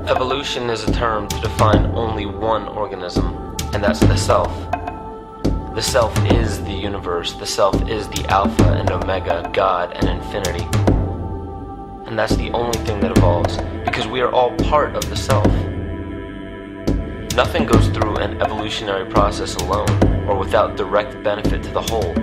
Evolution is a term to define only one organism, and that's the self. The self is the universe, the self is the alpha and omega, God and infinity. And that's the only thing that evolves, because we are all part of the self. Nothing goes through an evolutionary process alone, or without direct benefit to the whole.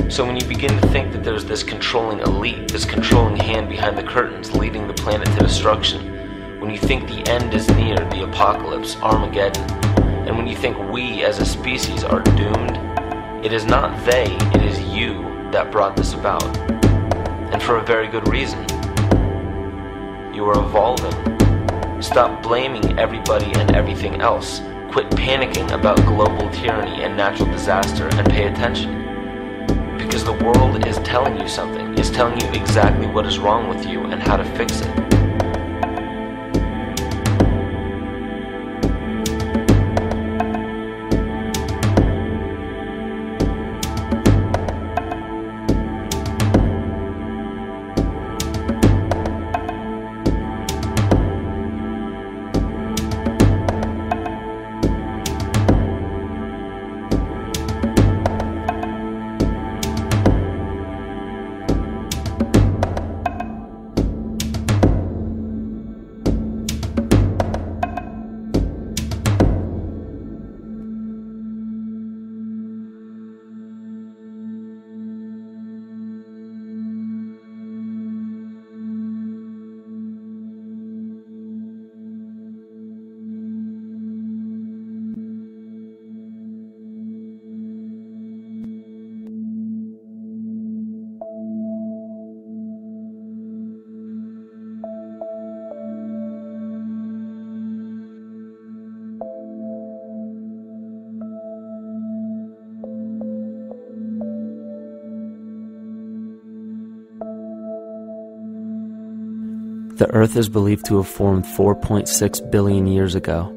So when you begin to think that there's this controlling elite, this controlling hand behind the curtains leading the planet to destruction, when you think the end is near, the apocalypse, Armageddon, and when you think we as a species are doomed, it is not they, it is you that brought this about. And for a very good reason. You are evolving. Stop blaming everybody and everything else. Quit panicking about global tyranny and natural disaster and pay attention. Because the world is telling you something. It's telling you exactly what is wrong with you and how to fix it. The Earth is believed to have formed 4.6 billion years ago.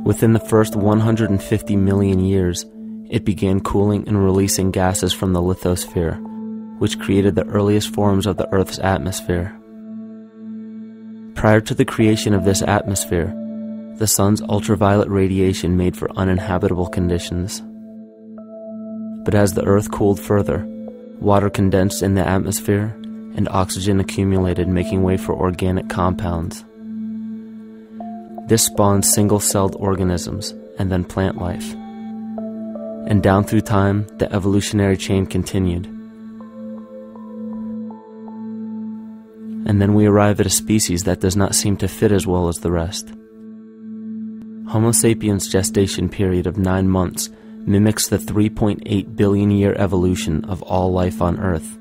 Within the first 150 million years, it began cooling and releasing gases from the lithosphere, which created the earliest forms of the Earth's atmosphere. Prior to the creation of this atmosphere, the sun's ultraviolet radiation made for uninhabitable conditions. But as the Earth cooled further, water condensed in the atmosphere and oxygen accumulated, making way for organic compounds. This spawned single-celled organisms and then plant life. And down through time, the evolutionary chain continued. And then we arrive at a species that does not seem to fit as well as the rest. Homo sapiens' gestation period of 9 months mimics the 3.8 billion year evolution of all life on Earth.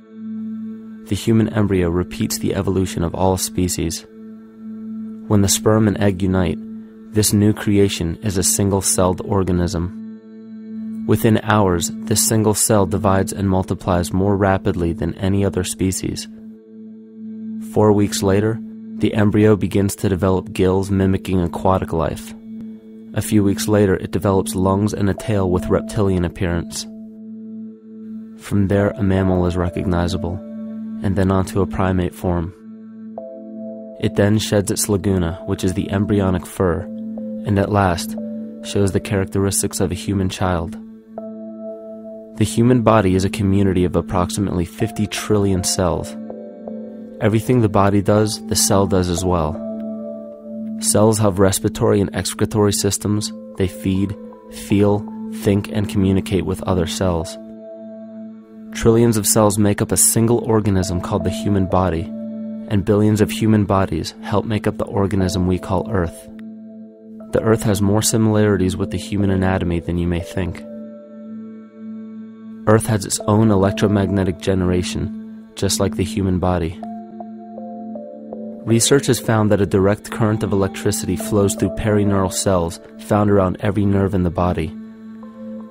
The human embryo repeats the evolution of all species. When the sperm and egg unite, this new creation is a single-celled organism. Within hours, this single cell divides and multiplies more rapidly than any other species. 4 weeks later, the embryo begins to develop gills mimicking aquatic life. A few weeks later, it develops lungs and a tail with reptilian appearance. From there, a mammal is recognizable, and then onto a primate form. It then sheds its laguna, which is the embryonic fur, and at last shows the characteristics of a human child. The human body is a community of approximately 50 trillion cells. Everything the body does, the cell does as well. Cells have respiratory and excretory systems. They feed, feel, think, and communicate with other cells. Trillions of cells make up a single organism called the human body, and billions of human bodies help make up the organism we call Earth. The Earth has more similarities with the human anatomy than you may think. Earth has its own electromagnetic generation, just like the human body. Research has found that a direct current of electricity flows through perineural cells found around every nerve in the body.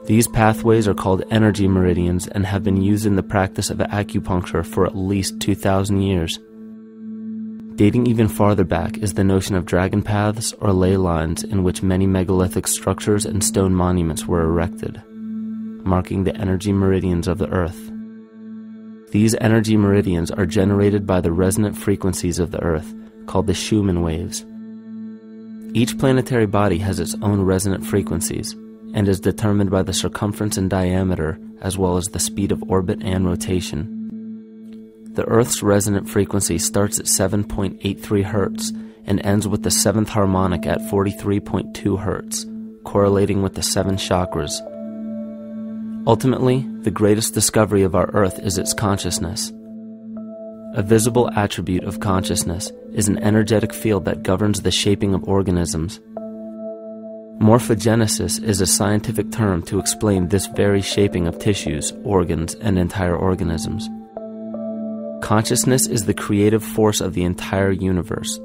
These pathways are called energy meridians and have been used in the practice of acupuncture for at least 2,000 years. Dating even farther back is the notion of dragon paths or ley lines in which many megalithic structures and stone monuments were erected, marking the energy meridians of the Earth. These energy meridians are generated by the resonant frequencies of the Earth, called the Schumann waves. Each planetary body has its own resonant frequencies and is determined by the circumference and diameter as well as the speed of orbit and rotation. The Earth's resonant frequency starts at 7.83 Hz and ends with the 7th harmonic at 43.2 Hz, correlating with the 7 chakras. Ultimately, the greatest discovery of our Earth is its consciousness. A visible attribute of consciousness is an energetic field that governs the shaping of organisms. Morphogenesis is a scientific term to explain this very shaping of tissues, organs, and entire organisms. Consciousness is the creative force of the entire universe.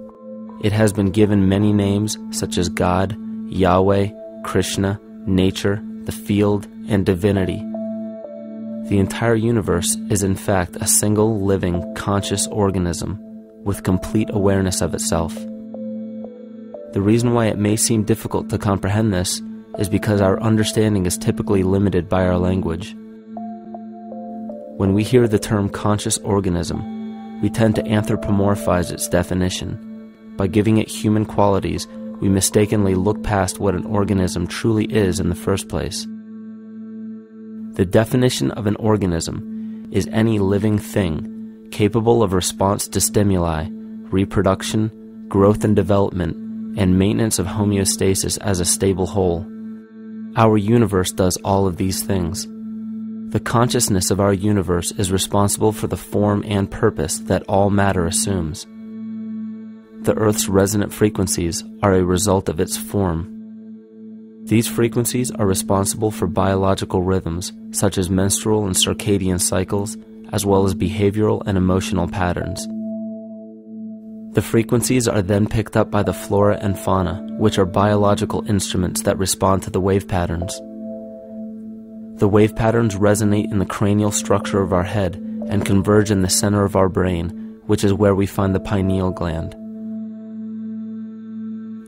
It has been given many names such as God, Yahweh, Krishna, nature, the field, and divinity. The entire universe is in fact a single living, conscious organism with complete awareness of itself. The reason why it may seem difficult to comprehend this is because our understanding is typically limited by our language. When we hear the term conscious organism, we tend to anthropomorphize its definition. By giving it human qualities, we mistakenly look past what an organism truly is in the first place. The definition of an organism is any living thing capable of response to stimuli, reproduction, growth and development, and maintenance of homeostasis as a stable whole. Our universe does all of these things. The consciousness of our universe is responsible for the form and purpose that all matter assumes. The Earth's resonant frequencies are a result of its form. These frequencies are responsible for biological rhythms, such as menstrual and circadian cycles, as well as behavioral and emotional patterns. The frequencies are then picked up by the flora and fauna, which are biological instruments that respond to the wave patterns. The wave patterns resonate in the cranial structure of our head and converge in the center of our brain, which is where we find the pineal gland.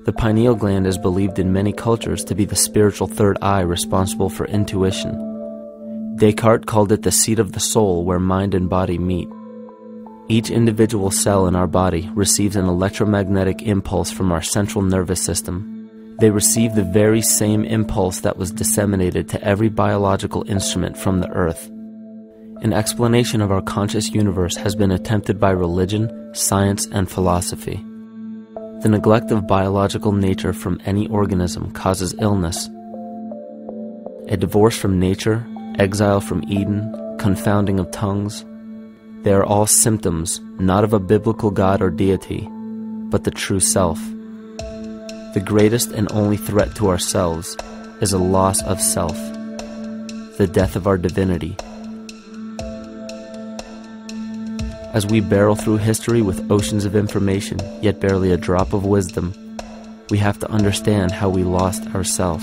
The pineal gland is believed in many cultures to be the spiritual third eye responsible for intuition. Descartes called it the seat of the soul where mind and body meet. Each individual cell in our body receives an electromagnetic impulse from our central nervous system. They receive the very same impulse that was disseminated to every biological instrument from the earth. An explanation of our conscious universe has been attempted by religion, science, and philosophy. The neglect of biological nature from any organism causes illness. A divorce from nature, exile from Eden, confounding of tongues, they are all symptoms not of a biblical God or deity, but the true self. The greatest and only threat to ourselves is a loss of self, the death of our divinity. As we barrel through history with oceans of information, yet barely a drop of wisdom, we have to understand how we lost ourself.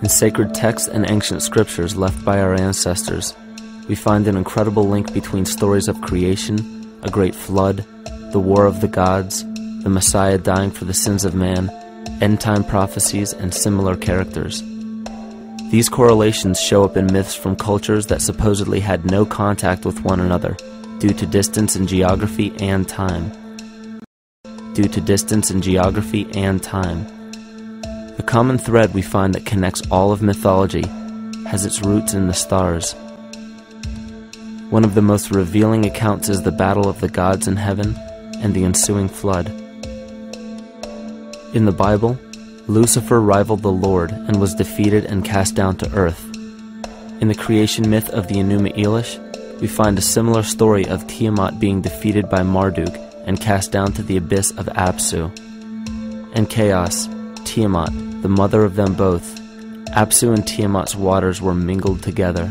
In sacred texts and ancient scriptures left by our ancestors, we find an incredible link between stories of creation, a great flood, the war of the gods, the Messiah dying for the sins of man, end-time prophecies, and similar characters. These correlations show up in myths from cultures that supposedly had no contact with one another due to distance in geography and time. The common thread we find that connects all of mythology has its roots in the stars. One of the most revealing accounts is the battle of the gods in heaven and the ensuing flood. In the Bible, Lucifer rivaled the Lord and was defeated and cast down to earth. In the creation myth of the Enuma Elish, we find a similar story of Tiamat being defeated by Marduk and cast down to the abyss of Apsu. In chaos, Tiamat, the mother of them both, Apsu and Tiamat's waters were mingled together,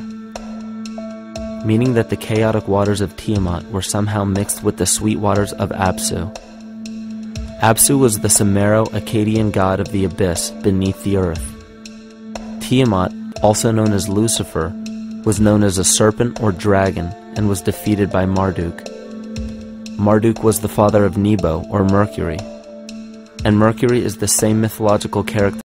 meaning that the chaotic waters of Tiamat were somehow mixed with the sweet waters of Apsu. Apsu was the Sumero-Akkadian god of the abyss beneath the earth. Tiamat, also known as Lucifer, was known as a serpent or dragon and was defeated by Marduk. Marduk was the father of Nebo or Mercury, and Mercury is the same mythological character